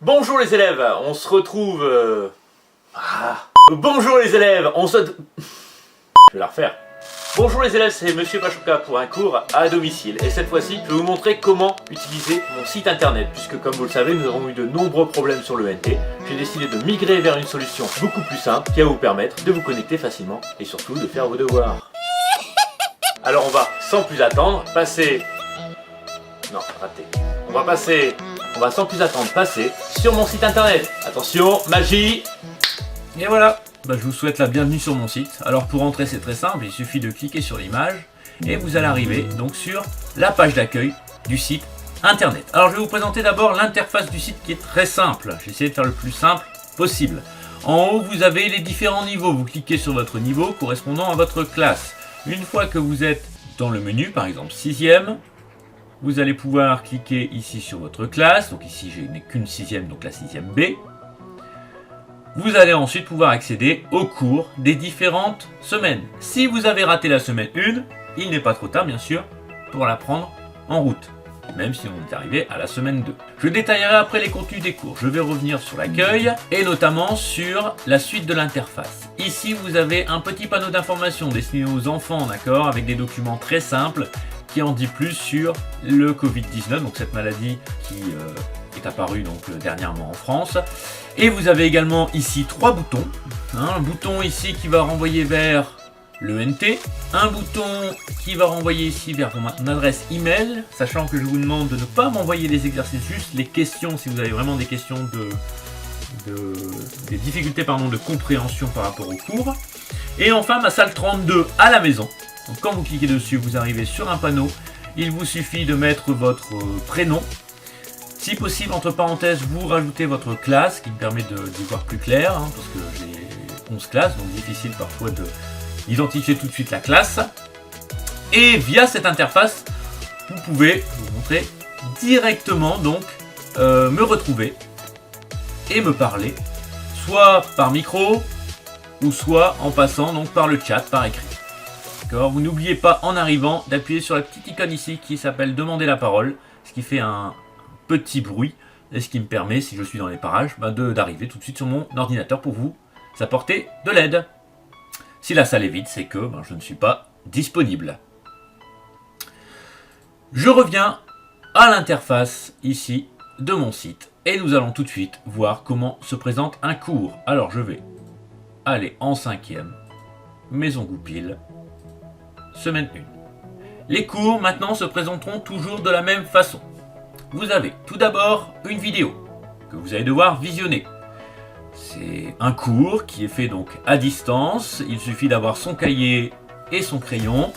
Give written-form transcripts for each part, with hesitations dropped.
Bonjour les élèves, on se retrouve... Bonjour les élèves, Je vais la refaire. Bonjour les élèves, c'est Monsieur Pachoka pour un cours à domicile. Et cette fois-ci, je vais vous montrer comment utiliser mon site internet. Puisque comme vous le savez, nous avons eu de nombreux problèmes sur le NT. J'ai décidé de migrer vers une solution beaucoup plus simple qui va vous permettre de vous connecter facilement et surtout de faire vos devoirs. Alors on va, sans plus attendre, passer... Non, raté. On va sans plus attendre passer sur mon site internet. Attention, magie. Et voilà, je vous souhaite la bienvenue sur mon site. Alors pour entrer c'est très simple, il suffit de cliquer sur l'image et vous allez arriver donc sur la page d'accueil du site internet. Alors je vais vous présenter d'abord l'interface du site qui est très simple. J'ai essayé de faire le plus simple possible. En haut vous avez les différents niveaux, vous cliquez sur votre niveau correspondant à votre classe. Une fois que vous êtes dans le menu, par exemple 6e, vous allez pouvoir cliquer ici sur votre classe, donc ici je n'ai qu'une 6e, donc la 6e B. Vous allez ensuite pouvoir accéder aux cours des différentes semaines. Si vous avez raté la semaine 1, il n'est pas trop tard bien sûr pour la prendre en route, même si on est arrivé à la semaine 2. Je détaillerai après les contenus des cours. Je vais revenir sur l'accueil et notamment sur la suite de l'interface. Ici vous avez un petit panneau d'information destiné aux enfants, d'accord, avec des documents très simples qui en dit plus sur le Covid-19, donc cette maladie qui est apparue donc dernièrement en France. Et vous avez également ici 3 boutons. Un bouton ici qui va renvoyer vers le NT, un bouton qui va renvoyer ici vers mon adresse email, sachant que je vous demande de ne pas m'envoyer les exercices, juste les questions si vous avez vraiment des questions des difficultés de compréhension par rapport au cours. Et enfin ma salle 32 à la maison. Donc quand vous cliquez dessus, vous arrivez sur un panneau. Il vous suffit de mettre votre prénom. Si possible, entre parenthèses, vous rajoutez votre classe, qui me permet d'y voir plus clair, parce que j'ai 11 classes, donc difficile parfois d'identifier tout de suite la classe. Et via cette interface, vous pouvez, je vais vous montrer, directement donc me retrouver et me parler, soit par micro, ou soit en passant donc par le chat, par écrit. Vous n'oubliez pas en arrivant d'appuyer sur la petite icône ici qui s'appelle demander la parole, ce qui fait un petit bruit et ce qui me permet, si je suis dans les parages, d'arriver tout de suite sur mon ordinateur pour vous apporter de l'aide. Si la salle est vide, c'est que je ne suis pas disponible. Je reviens à l'interface ici de mon site et nous allons tout de suite voir comment se présente un cours. Alors je vais aller en 5e, Maison Goupil, semaine 1. Les cours maintenant se présenteront toujours de la même façon. Vous avez tout d'abord une vidéo que vous allez devoir visionner. C'est un cours qui est fait donc à distance. Il suffit d'avoir son cahier et son crayon,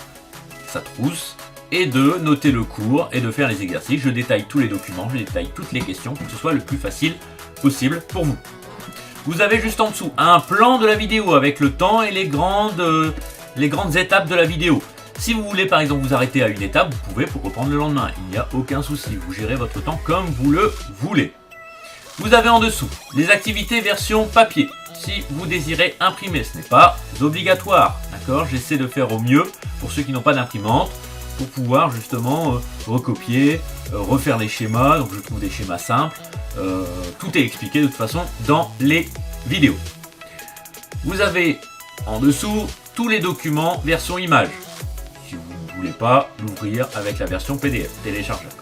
sa trousse, et de noter le cours et de faire les exercices. Je détaille tous les documents, je détaille toutes les questions pour que ce soit le plus facile possible pour vous. Vous avez juste en dessous un plan de la vidéo avec le temps et les grandes étapes de la vidéo. Si vous voulez par exemple vous arrêter à une étape, vous pouvez pour reprendre le lendemain. Il n'y a aucun souci, vous gérez votre temps comme vous le voulez. Vous avez en dessous les activités version papier. Si vous désirez imprimer, ce n'est pas obligatoire. D'accord, j'essaie de faire au mieux pour ceux qui n'ont pas d'imprimante, pour pouvoir justement recopier, refaire les schémas. Donc je trouve des schémas simples. Tout est expliqué de toute façon dans les vidéos. Vous avez en dessous tous les documents version image. Si vous ne voulez pas l'ouvrir avec la version PDF, téléchargeable.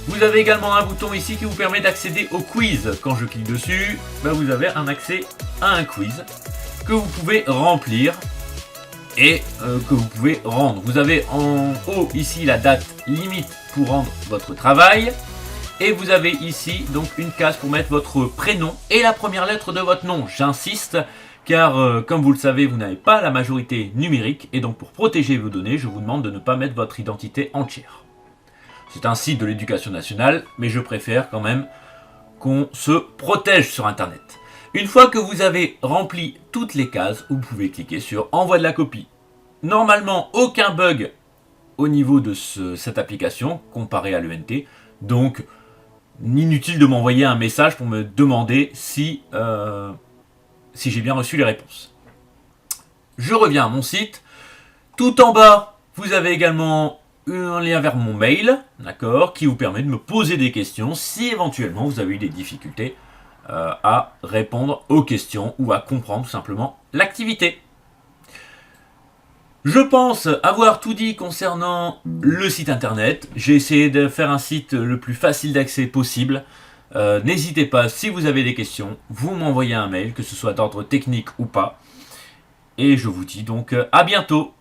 Vous avez également un bouton ici qui vous permet d'accéder au quiz. Quand je clique dessus, vous avez un accès à un quiz que vous pouvez remplir et que vous pouvez rendre. Vous avez en haut ici la date limite pour rendre votre travail. Et vous avez ici donc une case pour mettre votre prénom et la première lettre de votre nom. J'insiste car comme vous le savez, vous n'avez pas la majorité numérique et donc pour protéger vos données, je vous demande de ne pas mettre votre identité entière. C'est un site de l'éducation nationale, mais je préfère quand même qu'on se protège sur Internet. Une fois que vous avez rempli toutes les cases, vous pouvez cliquer sur Envoi de la copie. Normalement, aucun bug au niveau de cette application comparé à l'ENT, donc inutile de m'envoyer un message pour me demander si j'ai bien reçu les réponses. Je reviens à mon site. Tout en bas, vous avez également un lien vers mon mail, d'accord, qui vous permet de me poser des questions si éventuellement vous avez eu des difficultés à répondre aux questions ou à comprendre tout simplement l'activité. Je pense avoir tout dit concernant le site internet. J'ai essayé de faire un site le plus facile d'accès possible. N'hésitez pas, si vous avez des questions, vous m'envoyez un mail, que ce soit d'ordre technique ou pas. Et je vous dis donc à bientôt.